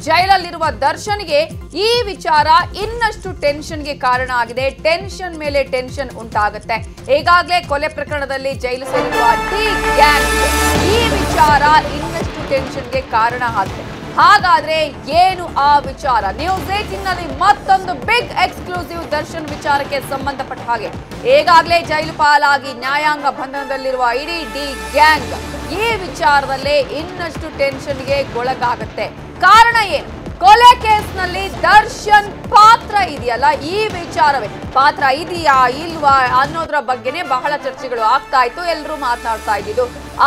ಜೈಲಲ್ಲಿರುವ ದರ್ಶನ್ಗೆ ಈ ವಿಚಾರ ಇನ್ನಷ್ಟು ಟೆನ್ಷನ್ಗೆ ಕಾರಣ ಆಗಿದೆ. ಟೆನ್ಷನ್ ಮೇಲೆ ಟೆನ್ಷನ್ ಉಂಟಾಗುತ್ತೆ. ಈಗಾಗಲೇ ಕೊಲೆ ಪ್ರಕರಣದಲ್ಲಿ ಜೈಲು ಸೇರಿರುವ ಡಿ ಗ್ಯಾಂಗ್ ಈ ವಿಚಾರ ಇನ್ನಷ್ಟು ಟೆನ್ಷನ್ಗೆ ಕಾರಣ ಆಗಿದೆ. ಹಾಗಾದ್ರೆ ಏನು ಆ ವಿಚಾರ? ನ್ಯೂಸ್ 18 ನಲ್ಲಿ ಮತ್ತೊಂದು ಬಿಗ್ ಎಕ್ಸ್ಕ್ಲೂಸಿವ್ ದರ್ಶನ್ ವಿಚಾರಕ್ಕೆ ಸಂಬಂಧಪಟ್ಟ ಹಾಗೆ ಈಗಾಗಲೇ ಜೈಲು ಪಾಲಾಗಿ ನ್ಯಾಯಾಂಗ ಬಂಧನದಲ್ಲಿರುವ ಇಡೀ ಡಿ ಗ್ಯಾಂಗ್ ಈ ವಿಚಾರದಲ್ಲೇ ಇನ್ನಷ್ಟು ಟೆನ್ಷನ್ಗೆ ಒಳಗಾಗುತ್ತೆ. ಕಾರಣ ಏನು? ಕೊಲೆ ಕೇಸ್ನಲ್ಲಿ ದರ್ಶನ್ ಪಾತ್ರ ಇದೆಯಲ್ಲ, ಈ ವಿಚಾರವೇ. ಪಾತ್ರ ಇದೆಯಾ ಇಲ್ವಾ ಅನ್ನೋದ್ರ ಬಗ್ಗೆನೇ ಬಹಳ ಚರ್ಚೆಗಳು ಆಗ್ತಾ ಇತ್ತು, ಎಲ್ಲರೂ ಮಾತನಾಡ್ತಾ ಇದ್ದಿದ್ದು.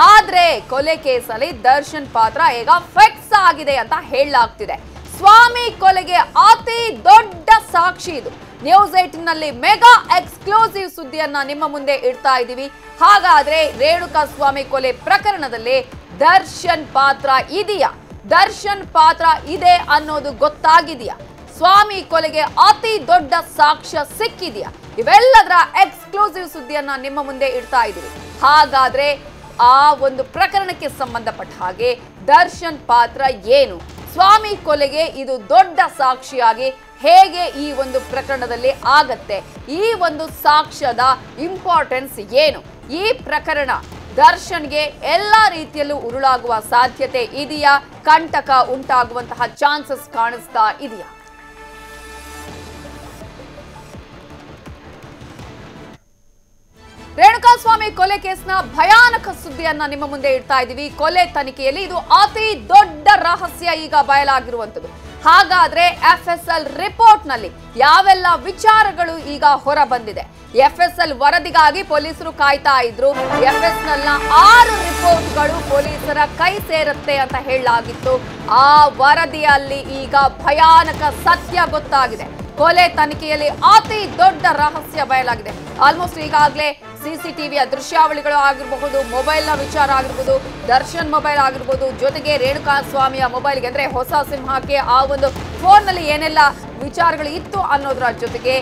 ಆದ್ರೆ ಕೊಲೆ ಕೇಸಲ್ಲಿ ದರ್ಶನ್ ಪಾತ್ರ ಈಗ ಫಿಕ್ಸ್ ಆಗಿದೆ ಅಂತ ಹೇಳಲಾಗ್ತಿದೆ. ಸ್ವಾಮಿ ಕೊಲೆಗೆ ಅತಿ ದೊಡ್ಡ ಸಾಕ್ಷಿ ಇದು. ನ್ಯೂಸ್ 18 ನಲ್ಲಿ ಮೆಗಾ ಎಕ್ಸ್ಕ್ಲೂಸಿವ್ ಸುದ್ದಿಯನ್ನ ನಿಮ್ಮ ಮುಂದೆ ಇಡ್ತಾ ಇದ್ದೀವಿ. ಹಾಗಾದ್ರೆ ರೇಣುಕಾ ಸ್ವಾಮಿ ಕೊಲೆ ಪ್ರಕರಣದಲ್ಲಿ ದರ್ಶನ್ ಪಾತ್ರ ಇದೆಯಾ? ದರ್ಶನ್ ಪಾತ್ರ ಇದೆ ಅನ್ನೋದು ಗೊತ್ತಾಗಿದೆಯಾ? ಸ್ವಾಮಿ ಕೊಲೆಗೆ ಅತಿ ದೊಡ್ಡ ಸಾಕ್ಷ್ಯ ಸಿಕ್ಕಿದೆಯಾ? ಇವೆಲ್ಲದರ ಎಕ್ಸ್ಕ್ಲೂಸಿವ್ ಸುದ್ದಿಯನ್ನ ನಿಮ್ಮ ಮುಂದೆ ಇಡ್ತಾ ಇದ್ದೀವಿ. ಹಾಗಾದ್ರೆ ಆ ಒಂದು ಪ್ರಕರಣಕ್ಕೆ ಸಂಬಂಧಪಟ್ಟ ಹಾಗೆ ದರ್ಶನ್ ಪಾತ್ರ ಏನು? ಸ್ವಾಮಿ ಕೊಲೆಗೆ ಇದು ದೊಡ್ಡ ಸಾಕ್ಷಿಯಾಗಿ ಹೇಗೆ ಈ ಒಂದು ಪ್ರಕರಣದಲ್ಲಿ ಆಗತ್ತೆ? ಈ ಒಂದು ಸಾಕ್ಷ್ಯದ ಇಂಪಾರ್ಟೆನ್ಸ್ ಏನು? ಈ ಪ್ರಕರಣ ದರ್ಶನ್ಗೆ ಎಲ್ಲಾ ರೀತಿಯಲ್ಲೂ ಉರುಳಾಗುವ ಸಾಧ್ಯತೆ ಇದೆಯಾ? ಕಂಟಕ ಉಂಟಾಗುವಂತಹ ಚಾನ್ಸಸ್ ಕಾಣಿಸ್ತಾ ಇದೆಯಾ? ರೇಣುಕಾ ಸ್ವಾಮಿ ಕೊಲೆ ಕೇಸ್ನ ಭಯಾನಕ ಸುದ್ದಿಯನ್ನ ನಿಮ್ಮ ಮುಂದೆ ಇಡ್ತಾ ಇದ್ದೀವಿ. ಕೊಲೆ ತನಿಖೆಯಲ್ಲಿ ಇದು ಅತಿ ದೊಡ್ಡ ರಹಸ್ಯ ಈಗ ಬಯಲಾಗಿರುವಂತದ್ದು. ಹಾಗಾದ್ರೆ FSL ರಿಪೋರ್ಟ್ ನಲ್ಲಿ ಯಾವೆಲ್ಲ ವಿಚಾರಗಳು ಈಗ ಹೊರ ಬಂದಿದೆ? FSL ವರದಿಗಾಗಿ ಪೊಲೀಸರು ಕಾಯ್ತಾ ಇದ್ರು. FSL ನ 6 ರಿಪೋರ್ಟ್ಗಳು ಪೊಲೀಸರ ಕೈ ಸೇರುತ್ತೆ ಅಂತ ಹೇಳಲಾಗಿತ್ತು. ಆ ವರದಿಯಲ್ಲಿ ಈಗ ಭಯಾನಕ ಸತ್ಯ ಗೊತ್ತಾಗಿದೆ. ಕೊಲೆ ತನಿಖೆಯಲ್ಲಿ ಅತಿ ದೊಡ್ಡ ರಹಸ್ಯ ಬಯಲಾಗಿದೆ. ಆಲ್ಮೋಸ್ಟ್ ಈಗಾಗಲೇ CCTVಯ ದೃಶ್ಯಾವಳಿಗಳು ಆಗಿರಬಹುದು, ಮೊಬೈಲ್ನ ವಿಚಾರ ಆಗಿರ್ಬೋದು, ದರ್ಶನ್ ಮೊಬೈಲ್ ಆಗಿರ್ಬೋದು, ಜೊತೆಗೆ ರೇಣುಕಾ ಸ್ವಾಮಿಯ ಮೊಬೈಲ್ಗೆ ಅಂದ್ರೆ ಹೊಸ ಸಿಂಹಕ್ಕೆ ಆ ಒಂದು ಫೋನ್ನಲ್ಲಿ ಏನೆಲ್ಲ ವಿಚಾರಗಳು ಇತ್ತು ಅನ್ನೋದ್ರ ಜೊತೆಗೆ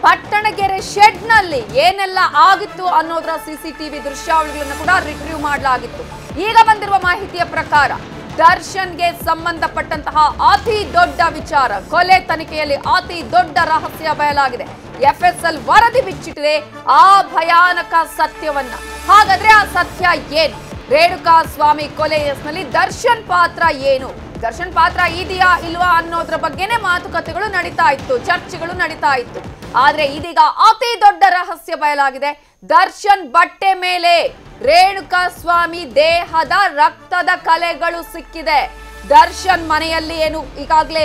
ಪಟ್ಟಣಗೆರೆ ಶೆಡ್ ನಲ್ಲಿ ಏನೆಲ್ಲ ಆಗಿತ್ತು ಅನ್ನೋದ್ರ CCTV ದೃಶ್ಯಾವಳಿಗಳನ್ನು ಕೂಡ ರಿಟ್ರೀವ್ ಮಾಡಲಾಗಿತ್ತು. ಈಗ ಬಂದಿರುವ ಮಾಹಿತಿಯ ಪ್ರಕಾರ ದರ್ಶನ್ಗೆ ಸಂಬಂಧಪಟ್ಟಂತಹ ಅತಿ ದೊಡ್ಡ ವಿಚಾರ, ಕೊಲೆ ತನಿಖೆಯಲ್ಲಿ ಅತಿ ದೊಡ್ಡ ರಹಸ್ಯ ಬಯಲಾಗಿದೆ. FSL ವರದಿ ಬಿಚ್ಚಿಟ್ಟಿದೆ ಆ ಭಯಾನಕ ಸತ್ಯವನ್ನ. ಹಾಗಾದ್ರೆ ಆ ಸತ್ಯ ಏನು? ರೇಣುಕಾ ಸ್ವಾಮಿ ಕೊಲೆ ಕೇಸ್ನಲ್ಲಿ ದರ್ಶನ್ ಪಾತ್ರ ಏನು? ದರ್ಶನ್ ಪಾತ್ರ ಇದೆಯಾ ಇಲ್ವಾ ಅನ್ನೋದ್ರ ಬಗ್ಗೆನೇ ಮಾತುಕತೆಗಳು ನಡೀತಾ ಇತ್ತು, ಚರ್ಚೆಗಳು ನಡೀತಾ ಇತ್ತು. ಆದ್ರೆ ಇದೀಗ ಅತಿ ದೊಡ್ಡ ರಹಸ್ಯ ಬಯಲಾಗಿದೆ. ದರ್ಶನ್ ಬಟ್ಟೆ ಮೇಲೆ ರೇಣುಕಾ ಸ್ವಾಮಿ ದೇಹದ ರಕ್ತದ ಕಲೆಗಳು ಸಿಕ್ಕಿದೆ. ದರ್ಶನ್ ಮನೆಯಲ್ಲಿ ಏನು ಈಗಾಗಲೇ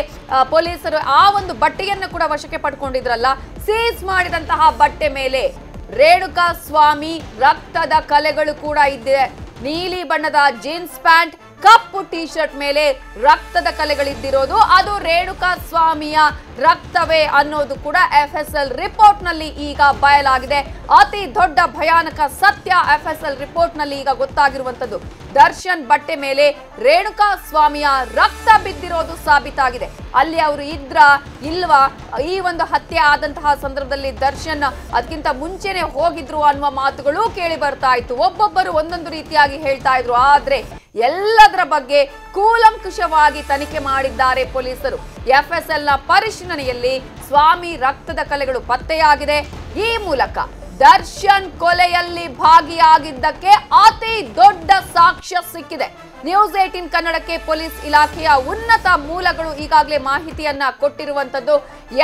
ಪೊಲೀಸರು ಆ ಒಂದು ಬಟ್ಟೆಯನ್ನು ಕೂಡ ವಶಕ್ಕೆ ಪಡ್ಕೊಂಡಿದ್ರಲ್ಲ, ಸೀಸ್ ಮಾಡಿದಂತಹ ಬಟ್ಟೆ ಮೇಲೆ ರೇಣುಕಾ ಸ್ವಾಮಿ ರಕ್ತದ ಕಲೆಗಳು ಕೂಡ ಇದೆ. ನೀಲಿ ಬಣ್ಣದ ಜೀನ್ಸ್ ಪ್ಯಾಂಟ್, ಕಪ್ಪು ಟಿ ಶರ್ಟ್ ಮೇಲೆ ರಕ್ತದ ಕಲೆಗಳಿದ್ದಿರೋದು ಅದು ರೇಣುಕಾ ಸ್ವಾಮಿಯ ರಕ್ತವೇ ಅನ್ನೋದು ಕೂಡ FSL ರಿಪೋರ್ಟ್ ನಲ್ಲಿ ಈಗ ಬಯಲಾಗಿದೆ. ಅತಿ ದೊಡ್ಡ ಭಯಾನಕ ಸತ್ಯ FSL ರಿಪೋರ್ಟ್ ನಲ್ಲಿ ಈಗ ಗೊತ್ತಾಗಿರುವಂತದ್ದು. ದರ್ಶನ್ ಬಟ್ಟೆ ಮೇಲೆ ರೇಣುಕಾ ಸ್ವಾಮಿಯ ರಕ್ತ ಬಿದ್ದಿರೋದು ಸಾಬೀತಾಗಿದೆ. ಅಲ್ಲಿ ಅವರು ಇಲ್ವಾ? ಈ ಒಂದು ಹತ್ಯೆ ಆದಂತಹ ಸಂದರ್ಭದಲ್ಲಿ ದರ್ಶನ್ ಅದಕ್ಕಿಂತ ಮುಂಚೆನೆ ಹೋಗಿದ್ರು ಅನ್ನುವ ಮಾತುಗಳು ಕೇಳಿ ಬರ್ತಾ ಇತ್ತು. ಒಬ್ಬೊಬ್ಬರು ಒಂದೊಂದು ರೀತಿಯಾಗಿ ಹೇಳ್ತಾ ಇದ್ರು. ಆದ್ರೆ ಎಲ್ಲದರ ಬಗ್ಗೆ ಕೂಲಂಕುಷವಾಗಿ ತನಿಖೆ ಮಾಡಿದ್ದಾರೆ ಪೊಲೀಸರು. FSL ನ ಪರಿಶೀಲನೆಯಲ್ಲಿ ಸ್ವಾಮಿ ರಕ್ತದ ಕಲೆಗಳು ಪತ್ತೆಯಾಗಿದೆ. ಈ ಮೂಲಕ ದರ್ಶನ್ ಕೊಲೆಯಲ್ಲಿ ಭಾಗಿಯಾಗಿದ್ದಕ್ಕೆ ಅತಿ ದೊಡ್ಡ ಸಾಕ್ಷ್ಯ ಸಿಕ್ಕಿದೆ. ನ್ಯೂಸ್ 18 ಕನ್ನಡಕ್ಕೆ ಪೊಲೀಸ್ ಇಲಾಖೆಯ ಉನ್ನತ ಮೂಲಗಳು ಈಗಾಗಲೇ ಮಾಹಿತಿಯನ್ನ ಕೊಟ್ಟಿರುವಂತದ್ದು.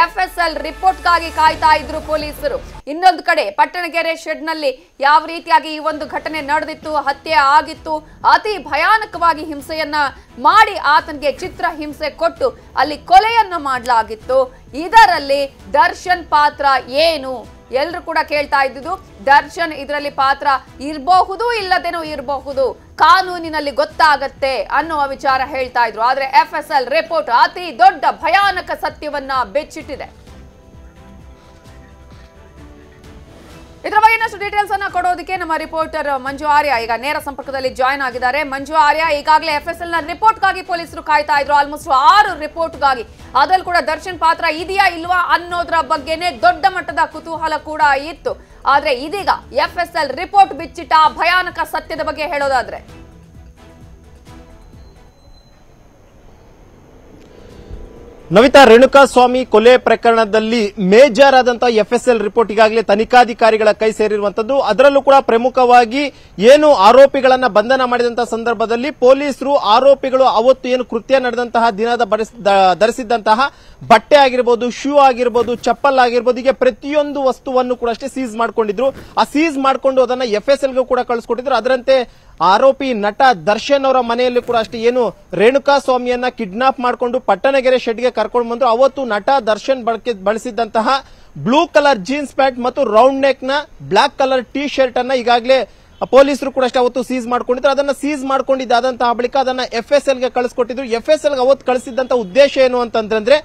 FSL ರಿಪೋರ್ಟ್ಗಾಗಿ ಕಾಯ್ತಾ ಇದ್ರು ಪೊಲೀಸರು. ಇನ್ನೊಂದು ಕಡೆ ಪಟ್ಟಣಗೆರೆ ಶೆಡ್ ನಲ್ಲಿ ಯಾವ ರೀತಿಯಾಗಿ ಈ ಒಂದು ಘಟನೆ ನಡೆದಿತ್ತು, ಹತ್ಯೆ ಆಗಿತ್ತು, ಅತಿ ಭಯಾನಕವಾಗಿ ಹಿಂಸೆಯನ್ನ ಮಾಡಿ ಆತನಿಗೆ ಚಿತ್ರ ಹಿಂಸೆ ಕೊಟ್ಟು ಅಲ್ಲಿ ಕೊಲೆಯನ್ನು ಮಾಡಲಾಗಿತ್ತು. ಇದರಲ್ಲಿ ದರ್ಶನ್ ಪಾತ್ರ ಏನು? ಎಲ್ಲರೂ ಕೂಡ ಕೇಳ್ತಾ ಇದ್ದಿದ್ದು ದರ್ಶನ್ ಇದರಲ್ಲಿ ಪಾತ್ರ ಇರಬಹುದು, ಇಲ್ಲದೇನೋ ಇರಬಹುದು, ಕಾನೂನಿನಲ್ಲಿ ಗೊತ್ತಾಗತ್ತೆ ಅನ್ನುವ ವಿಚಾರ ಹೇಳ್ತಾ ಇದ್ರು. ಆದ್ರೆ FSL ರಿಪೋರ್ಟ್ ಅತಿ ದೊಡ್ಡ ಭಯಾನಕ ಸತ್ಯವನ್ನ ಬೆಚ್ಚಿಟ್ಟಿದೆ. ಇದರ ಬಗ್ಗೆ ಇನ್ನಷ್ಟು ಡೀಟೇಲ್ಸ್ ಅನ್ನ ಕೊಡೋದಕ್ಕೆ ನಮ್ಮ ರಿಪೋರ್ಟರ್ ಮಂಜು ಆರ್ಯ ಈಗ ನೇರ ಸಂಪರ್ಕದಲ್ಲಿ ಜಾಯ್ನ್ ಆಗಿದ್ದಾರೆ. ಮಂಜು ಆರ್ಯ, ಈಗಾಗಲೇ FSL ನ ರಿಪೋರ್ಟ್ಗಾಗಿ ಪೊಲೀಸರು ಕಾಯ್ತಾ ಇದ್ರು, ಆಲ್ಮೋಸ್ಟ್ 6 ರಿಪೋರ್ಟ್ಗಾಗಿ. ಅದ್ರಲ್ಲಿ ಕೂಡ ದರ್ಶನ್ ಪಾತ್ರ ಇದೆಯಾ ಇಲ್ವಾ ಅನ್ನೋದ್ರ ಬಗ್ಗೆನೇ ದೊಡ್ಡ ಮಟ್ಟದ ಕುತೂಹಲ ಕೂಡ ಇತ್ತು. ಆದ್ರೆ ಇದೀಗ FSL ರಿಪೋರ್ಟ್ ಬಿಚ್ಚಿಟ್ಟ ಭಯಾನಕ ಸತ್ಯದ ಬಗ್ಗೆ ಹೇಳೋದಾದ್ರೆ ನವಿತಾ, ರೇಣುಕಾಸ್ವಾಮಿ ಕೊಲೆ ಪ್ರಕರಣದಲ್ಲಿ ಮೇಜರ್ ಆದಂತಹ FSL ರಿಪೋರ್ಟ್ ಈಗಾಗಲೇ ತನಿಖಾಧಿಕಾರಿಗಳ ಕೈ ಸೇರಿರುವಂತದ್ದು. ಅದರಲ್ಲೂ ಕೂಡ ಪ್ರಮುಖವಾಗಿ ಏನು ಆರೋಪಿಗಳನ್ನ ಬಂಧನ ಮಾಡಿದಂತಹ ಸಂದರ್ಭದಲ್ಲಿ ಪೊಲೀಸರು ಆರೋಪಿಗಳು ಅವತ್ತು ಏನು ಕೃತ್ಯ ನಡೆದಂತಹ ದಿನದ ಧರಿಸಿದ್ದಂತಹ ಬಟ್ಟೆ ಆಗಿರಬಹುದು, ಶೂ ಆಗಿರಬಹುದು, ಚಪ್ಪಲ್ ಆಗಿರಬಹುದು, ಹೀಗೆ ಪ್ರತಿಯೊಂದು ವಸ್ತುವನ್ನು ಕೂಡ ಅಷ್ಟೇ ಸೀಸ್ ಮಾಡ್ಕೊಂಡಿದ್ರು. ಆ ಸೀಸ್ ಮಾಡ್ಕೊಂಡು ಅದನ್ನ FSLಗೂ ಕೂಡ ಕಳಿಸ್ಕೊಟ್ಟಿದ್ರು. ಅದರಂತೆ ಆರೋಪಿ ನಟ ದರ್ಶನ್ ಅವರ ಮನೆಯಲ್ಲಿ ಕೂಡ ಅಷ್ಟೇ ಏನು ರೇಣುಕಾಸ್ವಾಮಿಯನ್ನ ಕಿಡ್ನಾಪ್ ಮಾಡಿಕೊಂಡು ಪಟ್ಟಣಗೆರೆ ಶೆಡ್ಗೆ ಕರ್ಕೊಂಡು ಬಂದ್ರು. ಅವತ್ತು ನಟ ದರ್ಶನ್ ಬಳಸಿದ್ದಂತಹ ಬ್ಲೂ ಕಲರ್ ಜೀನ್ಸ್ ಪ್ಯಾಂಟ್ ಮತ್ತು ರೌಂಡ್ ನೆಕ್ ನ ಬ್ಲಾಕ್ ಕಲರ್ ಟಿ ಶರ್ಟ್ ಅನ್ನ ಈಗಾಗಲೇ ಪೊಲೀಸರು ಕೂಡ ಅಷ್ಟೇ ಅವತ್ತು ಸೀಸ್ ಮಾಡ್ಕೊಂಡಿದ್ರು. ಅದನ್ನ ಸೀಸ್ ಮಾಡ್ಕೊಂಡಿದ್ದಾದಂತಹ ಬಳಿಕ ಅದನ್ನ FSLಗೆ ಕಳಿಸ್ಕೊಟ್ಟಿದ್ರು. FSLಗೆ ಅವತ್ತು ಕಳಿಸಿದಂತಹ ಉದ್ದೇಶ ಏನು ಅಂತಂದ್ರೆ,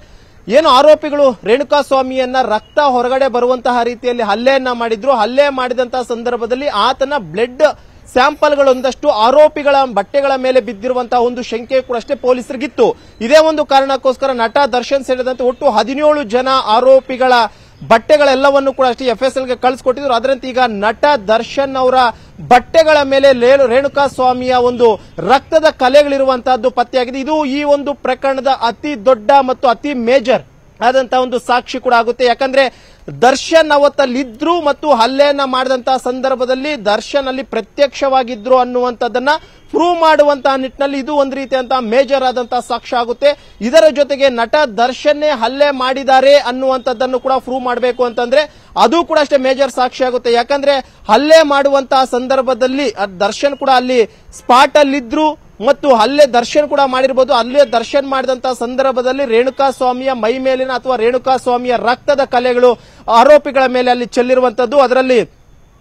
ಏನು ಆರೋಪಿಗಳು ರೇಣುಕಾಸ್ವಾಮಿಯನ್ನ ರಕ್ತ ಹೊರಗಡೆ ಬರುವಂತಹ ರೀತಿಯಲ್ಲಿ ಹಲ್ಲೆಯನ್ನ ಮಾಡಿದ್ರು. ಹಲ್ಲೆ ಮಾಡಿದಂತಹ ಸಂದರ್ಭದಲ್ಲಿ ಆತನ ಬ್ಲಡ್ ಸ್ಯಾಂಪಲ್ಗಳೊಂದಷ್ಟು ಆರೋಪಿಗಳ ಬಟ್ಟೆಗಳ ಮೇಲೆ ಬಿದ್ದಿರುವಂತಹ ಒಂದು ಶಂಕೆ ಕೂಡ ಅಷ್ಟೇ ಪೊಲೀಸರಿಗಿತ್ತು. ಇದೇ ಒಂದು ಕಾರಣಕ್ಕೋಸ್ಕರ ನಟ ದರ್ಶನ್ ಸೇರಿದಂತೆ ಒಟ್ಟು 17 ಜನ ಆರೋಪಿಗಳ ಬಟ್ಟೆಗಳೆಲ್ಲವನ್ನು ಕೂಡ ಅಷ್ಟೇ FSLಗೆ ಕಳಿಸ್ಕೊಟ್ಟಿದ್ರು. ಅದರಂತೆ ಈಗ ನಟ ದರ್ಶನ್ ಅವರ ಬಟ್ಟೆಗಳ ಮೇಲೆ ರೇಣುಕಾಸ್ವಾಮಿಯ ಒಂದು ರಕ್ತದ ಕಲೆಗಳಿರುವಂತಹದ್ದು ಪತ್ತೆಯಾಗಿದೆ. ಇದು ಈ ಒಂದು ಪ್ರಕರಣದ ಅತಿ ದೊಡ್ಡ ಮತ್ತು ಅತಿ ಮೇಜರ್ ಆದಂತಹ ಒಂದು ಸಾಕ್ಷಿ ಕೂಡ ಆಗುತ್ತೆ. ಯಾಕಂದ್ರೆ ದರ್ಶನ್ ಅವತ್ತಲ್ಲಿದ್ರು ಮತ್ತು ಹಲ್ಲೆಯನ್ನ ಮಾಡಿದಂತಹ ಸಂದರ್ಭದಲ್ಲಿ ದರ್ಶನ್ ಅಲ್ಲಿ ಪ್ರತ್ಯಕ್ಷವಾಗಿದ್ರು ಅನ್ನುವಂಥದ್ದನ್ನ ಪ್ರೂವ್ ಮಾಡುವಂತಹ ನಿಟ್ಟಿನಲ್ಲಿ ಇದು ಒಂದು ರೀತಿಯಂತಹ ಮೇಜರ್ ಆದಂತಹ ಸಾಕ್ಷ್ಯ ಆಗುತ್ತೆ. ಇದರ ಜೊತೆಗೆ ನಟ ದರ್ಶನ್ನೇ ಹಲ್ಲೆ ಮಾಡಿದ್ದಾರೆ ಅನ್ನುವಂಥದ್ದನ್ನು ಕೂಡ ಪ್ರೂವ್ ಮಾಡಬೇಕು ಅಂತಂದ್ರೆ ಅದು ಕೂಡ ಅಷ್ಟೇ ಮೇಜರ್ ಸಾಕ್ಷಿ ಆಗುತ್ತೆ. ಯಾಕಂದ್ರೆ ಹಲ್ಲೆ ಮಾಡುವಂತಹ ಸಂದರ್ಭದಲ್ಲಿ ದರ್ಶನ್ ಕೂಡ ಅಲ್ಲಿ ಸ್ಪಾಟ್ ಅಲ್ಲಿದ್ರು ಮತ್ತು ಹಲ್ಲೆ ದರ್ಶನ್ ಕೂಡ ಮಾಡಿರಬಹುದು. ಅಲ್ಲೇ ದರ್ಶನ್ ಮಾಡಿದಂತಹ ಸಂದರ್ಭದಲ್ಲಿ ರೇಣುಕಾಸ್ವಾಮಿಯ ಮೈ ಮೇಲಿನ ಅಥವಾ ರೇಣುಕಾಸ್ವಾಮಿಯ ರಕ್ತದ ಕಲೆಗಳು ಆರೋಪಿಗಳ ಮೇಲೆ ಅಲ್ಲಿ ಚೆಲ್ಲಿರುವಂತದ್ದು. ಅದರಲ್ಲಿ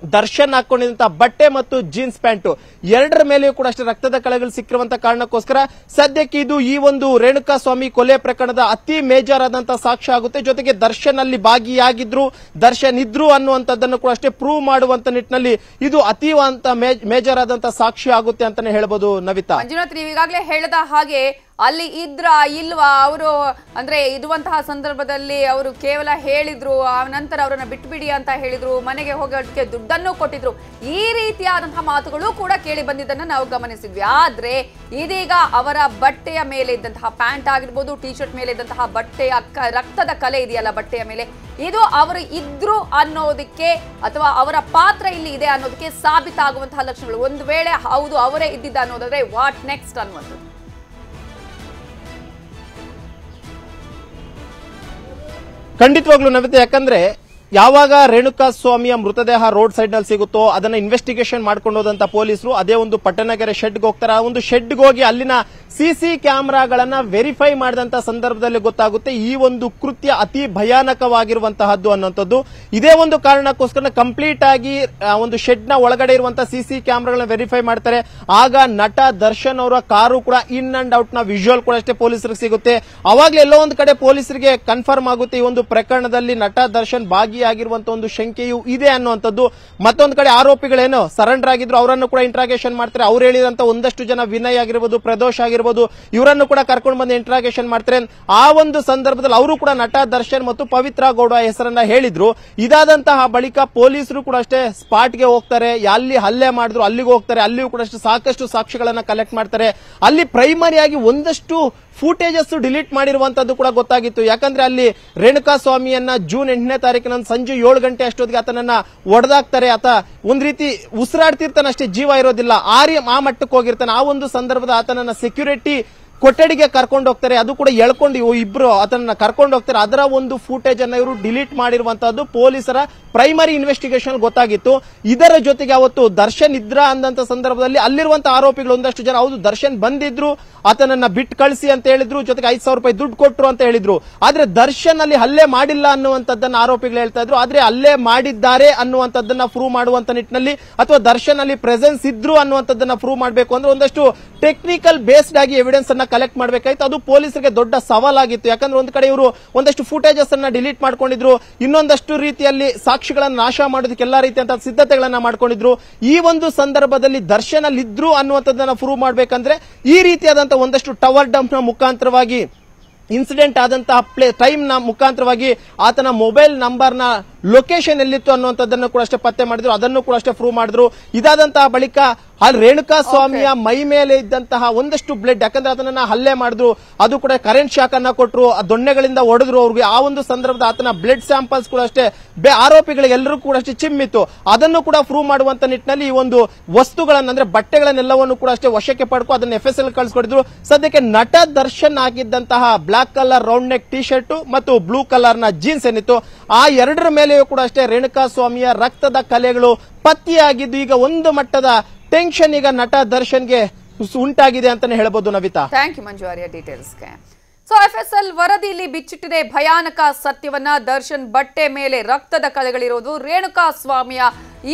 ದರ್ಶನ್ ಹಾಕೊಂಡಿದ್ದಂತಹ ಬಟ್ಟೆ ಮತ್ತು ಜೀನ್ಸ್ ಪ್ಯಾಂಟ್ ಎರಡರ ಮೇಲೆಯೂ ಕೂಡ ಅಷ್ಟೇ ರಕ್ತದ ಕಲೆಗಳು ಸಿಕ್ಕಿರುವಂತಹ ಕಾರಣಕ್ಕೋಸ್ಕರ ಸದ್ಯಕ್ಕೆ ಇದು ಈ ಒಂದು ರೇಣುಕಾಸ್ವಾಮಿ ಕೊಲೆ ಪ್ರಕರಣದ ಅತಿ ಮೇಜರ್ ಆದಂತಹ ಸಾಕ್ಷ್ಯ ಆಗುತ್ತೆ. ಜೊತೆಗೆ ದರ್ಶನ್ ಅಲ್ಲಿ ಭಾಗಿಯಾಗಿದ್ರು, ದರ್ಶನ್ ಇದ್ರು ಅನ್ನುವಂಥದ್ದನ್ನು ಕೂಡ ಅಷ್ಟೇ ಪ್ರೂವ್ ಮಾಡುವಂತ ನಿಟ್ಟಿನಲ್ಲಿ ಇದು ಅತೀವ ಮೇಜರ್ ಆದಂತಹ ಸಾಕ್ಷ್ಯ ಆಗುತ್ತೆ ಅಂತಾನೆ ಹೇಳ್ಬೋದು. ನವಿತಾ, ಮಂಜುನಾಥ್, ನೀವು ಈಗಾಗಲೇ ಹೇಳಿದ ಹಾಗೆ ಅಲ್ಲಿ ಇದ್ರ ಇಲ್ವಾ ಅವರು ಅಂದ್ರೆ ಇರುವಂತಹ ಸಂದರ್ಭದಲ್ಲಿ ಅವರು ಕೇವಲ ಹೇಳಿದ್ರು, ಆ ನಂತರ ಅವರನ್ನ ಬಿಟ್ಬಿಡಿ ಅಂತ ಹೇಳಿದ್ರು, ಮನೆಗೆ ಹೋಗೋದಕ್ಕೆ ದುಡ್ಡನ್ನು ಕೊಟ್ಟಿದ್ರು, ಈ ರೀತಿಯಾದಂತಹ ಮಾತುಗಳು ಕೂಡ ಕೇಳಿ ಬಂದಿದ್ದನ್ನ ನಾವು ಗಮನಿಸಿದ್ವಿ. ಆದ್ರೆ ಇದೀಗ ಅವರ ಬಟ್ಟೆಯ ಮೇಲೆ ಇದ್ದಂತಹ ಪ್ಯಾಂಟ್ ಆಗಿರ್ಬೋದು, ಟಿ ಶರ್ಟ್ ಮೇಲೆ ಇದ್ದಂತಹ ಬಟ್ಟೆಯ ರಕ್ತದ ಕಲೆ ಇದೆಯಲ್ಲ ಬಟ್ಟೆಯ ಮೇಲೆ, ಇದು ಅವರು ಇದ್ರು ಅನ್ನೋದಕ್ಕೆ ಅಥವಾ ಅವರ ಪಾತ್ರ ಇಲ್ಲಿ ಇದೆ ಅನ್ನೋದಕ್ಕೆ ಸಾಬೀತಾಗುವಂತಹ ಲಕ್ಷಣಗಳು. ಒಂದು ವೇಳೆ ಹೌದು ಅವರೇ ಇದ್ದಿದ್ದ ಅನ್ನೋದಾದ್ರೆ ವಾಟ್ ನೆಕ್ಸ್ಟ್ ಅನ್ನುವಂಥದ್ದು. ಖಂಡಿತವಾಗ್ಲೂ ನವಿತೆ, ಯಾಕಂದ್ರೆ ಯಾವಾಗ ರೇಣುಕಾಸ್ವಾಮಿಯ ಮೃತದೇಹ ರೋಡ್ ಸೈಡ್ ನಲ್ಲಿ ಸಿಗುತ್ತೋ ಅದನ್ನ ಇನ್ವೆಸ್ಟಿಗೇಷನ್ ಮಾಡ್ಕೊಂಡು ಹೋದಂತ ಪೊಲೀಸರು ಅದೇ ಒಂದು ಪಟ್ಟಣಗೆರೆ ಶೆಡ್ಗೆ ಹೋಗ್ತಾರೆ. ಆ ಒಂದು ಶೆಡ್ಗೆ ಹೋಗಿ ಅಲ್ಲಿನ ಸಿಸಿ ಕ್ಯಾಮೆರಾಗಳನ್ನ ವೆರಿಫೈ ಮಾಡಿದಂತ ಸಂದರ್ಭದಲ್ಲಿ ಗೊತ್ತಾಗುತ್ತೆ ಈ ಒಂದು ಕೃತ್ಯ ಅತಿ ಭಯಾನಕವಾಗಿರುವಂತಹದ್ದು ಅನ್ನುವಂಥದ್ದು. ಇದೇ ಒಂದು ಕಾರಣಕ್ಕೋಸ್ಕರ ಕಂಪ್ಲೀಟ್ ಆಗಿ ಒಂದು ಶೆಡ್ ನ ಒಳಗಡೆ ಇರುವಂತಹ ಸಿಸಿ ಕ್ಯಾಮೆರಾಗಳನ್ನ ವೆರಿಫೈ ಮಾಡ್ತಾರೆ. ಆಗ ನಟ ದರ್ಶನ್ ಅವರ ಕಾರು ಕೂಡ ಇನ್ ಅಂಡ್ ಔಟ್ ನ ವಿಜುವಲ್ ಕೂಡ ಅಷ್ಟೇ ಪೊಲೀಸರಿಗೆ ಸಿಗುತ್ತೆ. ಅವಾಗಲೇ ಎಲ್ಲೋ ಒಂದು ಕಡೆ ಪೊಲೀಸರಿಗೆ ಕನ್ಫರ್ಮ್ ಆಗುತ್ತೆ ಈ ಒಂದು ಪ್ರಕರಣದಲ್ಲಿ ನಟ ದರ್ಶನ್ ಭಾಗಿಯಾಗಿರುವಂತಹ ಒಂದು ಶಂಕೆಯು ಇದೆ ಅನ್ನುವಂಥದ್ದು. ಮತ್ತೊಂದು ಕಡೆ ಆರೋಪಿಗಳೇನು ಸರೆಂಡರ್ ಆಗಿದ್ರು ಅವರನ್ನು ಕೂಡ ಇಂಟ್ರಾಗೇಷನ್ ಮಾಡ್ತಾರೆ. ಅವ್ರು ಹೇಳಿದಂತ ಒಂದಷ್ಟು ಜನ ವಿನಯ್ ಆಗಿರ್ಬೋದು, ಪ್ರದೋಷ್ ಆಗಿರ್ಬೋದು, ಇವರನ್ನು ಕೂಡ ಕರ್ಕೊಂಡು ಬಂದು ಇಂಟ್ರಾಗೇಷನ್ ಮಾಡ್ತಾರೆ. ಆ ಒಂದು ಸಂದರ್ಭದಲ್ಲಿ ಅವರು ಕೂಡ ನಟ ದರ್ಶನ್ ಮತ್ತು ಪವಿತ್ರ ಗೌಡ ಹೆಸರನ್ನ ಹೇಳಿದ್ರು. ಇದಾದಂತಹ ಬಳಿಕ ಪೊಲೀಸರು ಕೂಡ ಅಷ್ಟೇ ಸ್ಪಾಟ್ಗೆ ಹೋಗ್ತಾರೆ. ಅಲ್ಲಿ ಹಲ್ಲೆ ಮಾಡಿದ್ರು ಅಲ್ಲಿಗೆ ಹೋಗ್ತಾರೆ. ಅಲ್ಲಿಯೂ ಕೂಡ ಅಷ್ಟೇ ಸಾಕಷ್ಟು ಸಾಕ್ಷಿಗಳನ್ನ ಕಲೆಕ್ಟ್ ಮಾಡ್ತಾರೆ. ಅಲ್ಲಿ ಪ್ರೈಮರಿಯಾಗಿ ಒಂದಷ್ಟು ಫೂಟೇಜಸ್ ಡಿಲೀಟ್ ಮಾಡಿರುವಂತದ್ದು ಕೂಡ ಗೊತ್ತಾಗಿತ್ತು. ಯಾಕಂದ್ರೆ ಅಲ್ಲಿ ರೇಣುಕಾಸ್ವಾಮಿಯನ್ನ ಜೂನ್ 8ನೇ ತಾರೀಕಿನ ಸಂಜೆ 7 ಗಂಟೆ ಅಷ್ಟೊತ್ತಿಗೆ ಆತನನ್ನ ಒಡೆದಾಕ್ತಾರೆ. ಆತ ಒಂದ್ ರೀತಿ ಉಸಿರಾಡ್ತಿರ್ತಾನೆ, ಅಷ್ಟೇ ಜೀವ ಇರೋದಿಲ್ಲ, ಆ ಮಟ್ಟಕ್ಕೆ ಹೋಗಿರ್ತಾನೆ. ಆ ಒಂದು ಸಂದರ್ಭದ ಆತನನ್ನ ಸೆಕ್ಯೂರಿಟಿ ಕೊಠಡಿಗೆ ಕರ್ಕೊಂಡು ಹೋಗ್ತಾರೆ. ಅದು ಕೂಡ ಎಳ್ಕೊಂಡು ಇಬ್ರು ಅದನ್ನ ಕರ್ಕೊಂಡು ಹೋಗ್ತಾರೆ. ಅದರ ಒಂದು ಫೂಟೇಜ್ ಅನ್ನ ಇವರು ಡಿಲೀಟ್ ಮಾಡಿರುವಂತಹದ್ದು ಪೊಲೀಸರ ಪ್ರೈಮರಿ ಇನ್ವೆಸ್ಟಿಗೇಷನ್ ಗೊತ್ತಾಗಿತ್ತು. ಇದರ ಜೊತೆಗೆ ಅವತ್ತು ದರ್ಶನ್ ಇದ್ರ ಅಂದಂತ ಸಂದರ್ಭದಲ್ಲಿ ಅಲ್ಲಿರುವಂತಹ ಆರೋಪಿಗಳು ಒಂದಷ್ಟು ಜನ ಹೌದು ದರ್ಶನ್ ಬಂದಿದ್ರು, ಆತನನ್ನ ಬಿಟ್ಟು ಕಳಿಸಿ ಅಂತ ಹೇಳಿದ್ರು, ಜೊತೆಗೆ 5,000 ರೂಪಾಯಿ ದುಡ್ಡು ಕೊಟ್ರು ಅಂತ ಹೇಳಿದ್ರು. ಆದ್ರೆ ದರ್ಶನ್ ಅಲ್ಲಿ ಹಲ್ಲೆ ಮಾಡಿಲ್ಲ ಅನ್ನುವಂಥದ್ದನ್ನ ಆರೋಪಿಗಳು ಹೇಳ್ತಾ ಇದ್ರು. ಆದ್ರೆ ಹಲ್ಲೆ ಮಾಡಿದ್ದಾರೆ ಅನ್ನುವಂಥದ್ದನ್ನ ಪ್ರೂವ್ ಮಾಡುವಂತ ನಿಟ್ಟಿನಲ್ಲಿ ಅಥವಾ ದರ್ಶನ್ ಅಲ್ಲಿ ಪ್ರೆಸೆನ್ಸ್ ಇದ್ರು ಅನ್ನುವಂಥದ್ದನ್ನ ಪ್ರೂವ್ ಮಾಡಬೇಕು ಅಂದ್ರೆ ಒಂದಷ್ಟು ಟೆಕ್ನಿಕಲ್ ಬೇಸ್ಡ್ ಆಗಿ ಎವಿಡೆನ್ಸ್ ಅನ್ನ ಕಲೆಕ್ಟ್ ಮಾಡಬೇಕಾಯ್ತು. ಅದು ಪೊಲೀಸರಿಗೆ ದೊಡ್ಡ ಸವಾಲಾಗಿತ್ತು. ಯಾಕಂದ್ರೆ ಒಂದ್ ಕಡೆ ಇವರು ಒಂದಷ್ಟು ಫುಟೇಜಸ್ ಅನ್ನ ಡಿಲೀಟ್ ಮಾಡ್ಕೊಂಡಿದ್ರು, ಇನ್ನೊಂದಷ್ಟು ರೀತಿಯಲ್ಲಿ ಸಾಕ್ಷಿಗಳನ್ನ ನಾಶ ಮಾಡೋದಕ್ಕೆ ಎಲ್ಲಾ ರೀತಿಯಂತಹ ಸಿದ್ಧತೆಗಳನ್ನ ಮಾಡ್ಕೊಂಡಿದ್ರು. ಈ ಒಂದು ಸಂದರ್ಭದಲ್ಲಿ ದರ್ಶನ್ ಅಲ್ಲಿ ಇದ್ರು ಅನ್ನುವಂಥದ್ದನ್ನ ಪ್ರೂವ್ ಮಾಡಬೇಕಂದ್ರೆ ಈ ರೀತಿಯಾದಂತಹ ಒಂದಷ್ಟು ಟವರ್ ಡಂಪ್ ನ ಮುಖಾಂತರವಾಗಿ ಇನ್ಸಿಡೆಂಟ್ ಆದಂತಹ ಟೈಮ್ ನ ಮುಖಾಂತರವಾಗಿ ಆತನ ಮೊಬೈಲ್ ನಂಬರ್ ನ ಲೊಕೇಶನ್ ಎಲ್ಲಿತ್ತು ಅನ್ನುವಂಥದ್ದನ್ನು ಕೂಡ ಅಷ್ಟೇ ಪತ್ತೆ ಮಾಡಿದ್ರು. ಅದನ್ನು ಕೂಡ ಅಷ್ಟೇ ಪ್ರೂವ್ ಮಾಡಿದ್ರು. ಇದಾದಂತಹ ಬಳಿಕ ಅಲ್ಲಿ ರೇಣುಕಾ ಸ್ವಾಮಿಯ ಮೈ ಮೇಲೆ ಇದ್ದಂತಹ ಒಂದಷ್ಟು ಬ್ಲಡ್, ಯಾಕಂದ್ರೆ ಅದನ್ನ ಹಲ್ಲೆ ಮಾಡಿದ್ರು, ಅದು ಕೂಡ ಕರೆಂಟ್ ಶಾಕ್ ಅನ್ನ ಕೊಟ್ಟರು, ದೊಣ್ಣೆಗಳಿಂದ ಹೊಡೆದ್ರು ಅವ್ರಿಗೆ. ಆ ಒಂದು ಸಂದರ್ಭದ ಆತನ ಬ್ಲಡ್ ಸ್ಯಾಂಪಲ್ಸ್ ಕೂಡ ಅಷ್ಟೇ ಆರೋಪಿಗಳಿಗೆ ಎಲ್ಲರೂ ಕೂಡ ಅಷ್ಟೇ ಚಿಮ್ಮಿತ್ತು. ಅದನ್ನು ಕೂಡ ಪ್ರೂವ್ ಮಾಡುವಂತ ನಿಟ್ಟಿನಲ್ಲಿ ಈ ಒಂದು ವಸ್ತುಗಳನ್ನ ಅಂದ್ರೆ ಬಟ್ಟೆಗಳನ್ನೆಲ್ಲವನ್ನು ಕೂಡ ಅಷ್ಟೇ ವಶಕ್ಕೆ ಪಡ್ಕೊ ಅದನ್ನ FSL ಕಳಿಸ್ಕೊಡಿದ್ರು. ಸದ್ಯಕ್ಕೆ ನಟ ದರ್ಶನ್ ಹಾಕಿದ್ದಂತಹ black colour round neck T shirt ಮತ್ತು ಬ್ಲೂ ಕಲರ್ ನ ಜೀನ್ಸ್ ಏನಿತ್ತು, ಆ ಎರಡರ ಮೇಲೆಯೂ ಕೂಡ ಅಷ್ಟೇ ರೇಣುಕಾ ಸ್ವಾಮಿಯ ರಕ್ತದ ಕಲೆಗಳು ಪತ್ತೆಯಾಗಿದ್ದು ಈಗ ಒಂದು ಮಟ್ಟದ ಟೆನ್ಷನ್ ಈಗ ನಟ ದರ್ಶನ್ಗೆ ಉಂಟಾಗಿದೆ ಅಂತಾನೆ ಹೇಳಬಹುದು. ನವಿತಾ, ಥ್ಯಾಂಕ್ ಯು ಮಂಜು ಆರ್ಯ ಡೀಟೇಲ್ಸ್ಗೆ. ಸೊ FSL ವರದಿಯಲ್ಲಿ ಬಿಚ್ಚಿಟ್ಟಿದೆ ಭಯಾನಕ ಸತ್ಯವನ್ನ. ದರ್ಶನ್ ಬಟ್ಟೆ ಮೇಲೆ ರಕ್ತದ ಕಲೆಗಳಿರೋದು. ರೇಣುಕಾ ಸ್ವಾಮಿಯ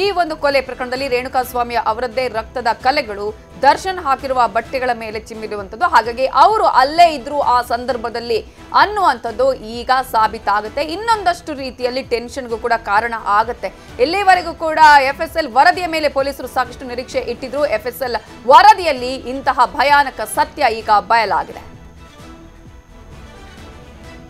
ಈ ಒಂದು ಕೊಲೆ ಪ್ರಕರಣದಲ್ಲಿ ರೇಣುಕಾ ಸ್ವಾಮಿ ಅವರದ್ದೇ ರಕ್ತದ ಕಲೆಗಳು ದರ್ಶನ್ ಹಾಕಿರುವ ಬಟ್ಟೆಗಳ ಮೇಲೆ ಚಿಮ್ಮಿರುವಂತದ್ದು. ಹಾಗಾಗಿ ಅವರು ಅಲ್ಲೇ ಇದ್ರು ಆ ಸಂದರ್ಭದಲ್ಲಿ ಅನ್ನುವಂಥದ್ದು ಈಗ ಸಾಬೀತಾಗುತ್ತೆ. ಇನ್ನೊಂದಷ್ಟು ರೀತಿಯಲ್ಲಿ ಟೆನ್ಷನ್ಗೂ ಕೂಡ ಕಾರಣ ಆಗುತ್ತೆ. ಇಲ್ಲಿವರೆಗೂ ಕೂಡ FSL ವರದಿಯ ಮೇಲೆ ಪೊಲೀಸರು ಸಾಕಷ್ಟು ನಿರೀಕ್ಷೆ ಇಟ್ಟಿದ್ರು. FSL ವರದಿಯಲ್ಲಿ ಇಂತಹ ಭಯಾನಕ ಸತ್ಯ ಈಗ ಬಯಲಾಗಿದೆ.